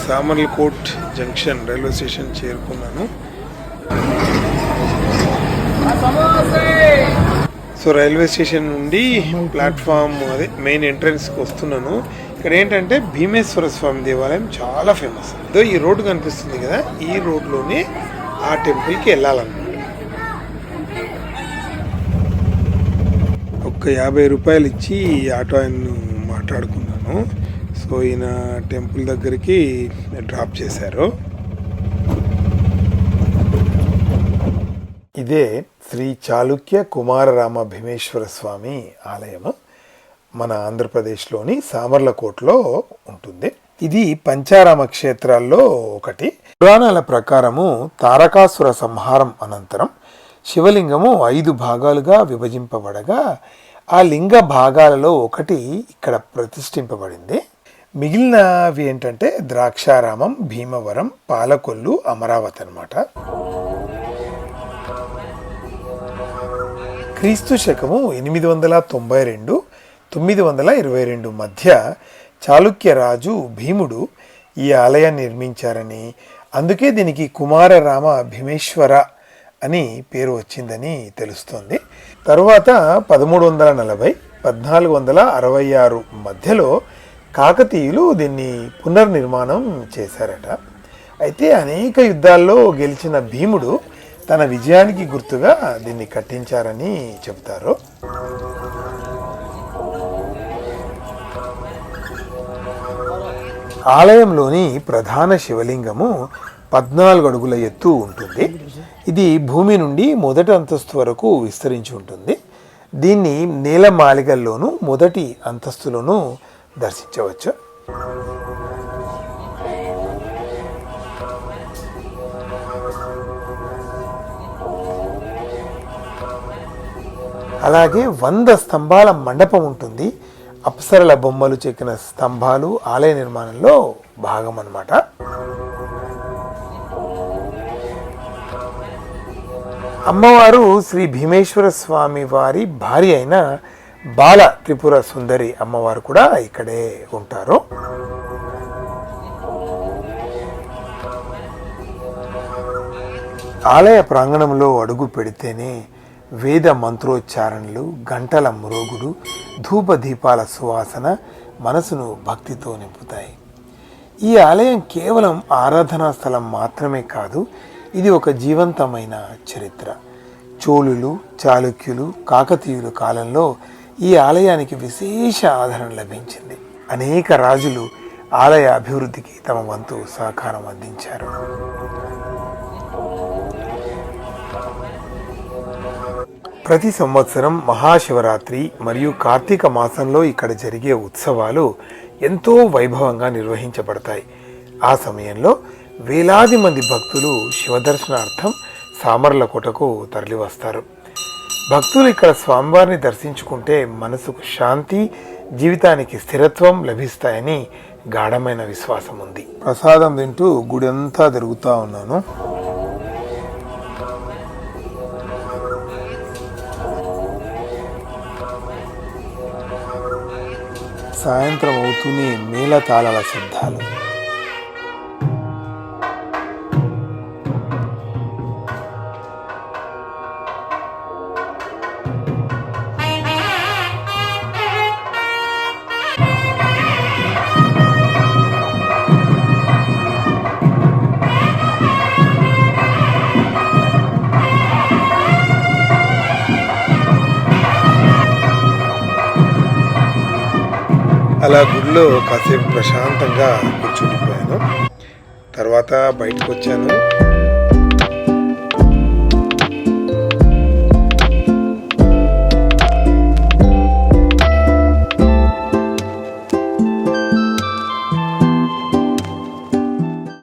Samarlakot junction railway station చేరుకున్నాను. So railway station నుండి platform అదే మెయిన్ ఎంట్రన్స్కి వస్తున్నాను. ఇక్కడ ఏంటంటే భీమేశ్వర స్వామి దేవాలయం చాలా ఫేమస్. ఇదో ఈ రోడ్డు కనిపిస్తుంది కదా, ఈ రోడ్లోనే ఆ టెంపుల్కి వెళ్ళాలన్నమాట. ఒక 50 రూపాయలు ఇచ్చి ఆటో ఆయన మాట్లాడుకున్నాను. సో ఈయన టెంపుల్ దగ్గరికి డ్రాప్ చేశారు. ఇదే శ్రీ చాళుక్య కుమారరామ భీమేశ్వర స్వామి ఆలయము. మన ఆంధ్రప్రదేశ్లోని సామర్లకోట్లో ఉంటుంది. ఇది పంచారామ క్షేత్రాల్లో ఒకటి. పురాణాల ప్రకారము తారకాసుర సంహారం అనంతరం శివలింగము 5 భాగాలుగా విభజింపబడగా ఆ లింగ భాగాలలో ఒకటి ఇక్కడ ప్రతిష్ఠింపబడింది. మిగిలినవి ఏంటంటే ద్రాక్షారామం, భీమవరం, పాలకొల్లు, అమరావతి అన్నమాట. క్రీస్తు శకము 892-922 మధ్య చాళుక్య రాజు భీముడు ఈ ఆలయాన్ని నిర్మించారని, అందుకే దీనికి కుమారరామ భీమేశ్వర అని పేరు వచ్చిందని తెలుస్తోంది. తరువాత 1340-1466 మధ్యలో కాకతీయులు దీన్ని పునర్నిర్మాణం చేశారట. అయితే అనేక యుద్ధాల్లో గెలిచిన భీముడు తన విజయానికి గుర్తుగా దీన్ని కట్టించారని చెబుతారు. ఆలయంలోని ప్రధాన శివలింగము 14 అడుగుల ఎత్తు ఉంటుంది. ఇది భూమి నుండి మొదటి అంతస్తు వరకు విస్తరించి ఉంటుంది. దీన్ని నీలమాళిగల్లోనూ మొదటి అంతస్తులోనూ దర్శించవచ్చు. అలాగే 100 స్తంభాల మండపం ఉంటుంది. అప్సరల బొమ్మలు చెక్కిన స్తంభాలు ఆలయ నిర్మాణంలో భాగం అన్నమాట. అమ్మవారు శ్రీ భీమేశ్వర స్వామి వారి భార్య అయిన బాల త్రిపుర సుందరి అమ్మవారు కూడా ఇక్కడే ఉంటారు. ఆలయ ప్రాంగణంలో అడుగు పెడితేనే వేద మంత్రోచ్చారణలు, గంటల మ్రోగుడు, ధూపదీపాల సువాసన మనసును భక్తితో నింపుతాయి. ఈ ఆలయం కేవలం ఆరాధనా స్థలం మాత్రమే కాదు, ఇది ఒక జీవంతమైన చరిత్ర. చోళులు, చాళుక్యులు, కాకతీయుల కాలంలో ఈ ఆలయానికి విశేష ఆదరణ లభించింది. అనేక రాజులు ఆలయ అభివృద్ధికి తమ వంతు సహకారం అందించారు. ప్రతి సంవత్సరం మహాశివరాత్రి మరియు కార్తీక మాసంలో ఇక్కడ జరిగే ఉత్సవాలు ఎంతో వైభవంగా నిర్వహించబడతాయి. ఆ సమయంలో వేలాది మంది భక్తులు శివదర్శనార్థం సామర్లకోటకు తరలివస్తారు. భక్తులు ఇక్కడ స్వామివారిని దర్శించుకుంటే మనసుకు శాంతి, జీవితానికి స్థిరత్వం లభిస్తాయని గాఢమైన విశ్వాసం ఉంది. ప్రసాదం తింటూ గుడి అంతా తిరుగుతూ ఉన్నాను. సాయంత్రం అవుతూనే మేళతాళాల శబ్దాలు. అలా గుడిలో కాసేపు ప్రశాంతంగా కూర్చుండిపోయాను. తర్వాత బయటకు వచ్చాను.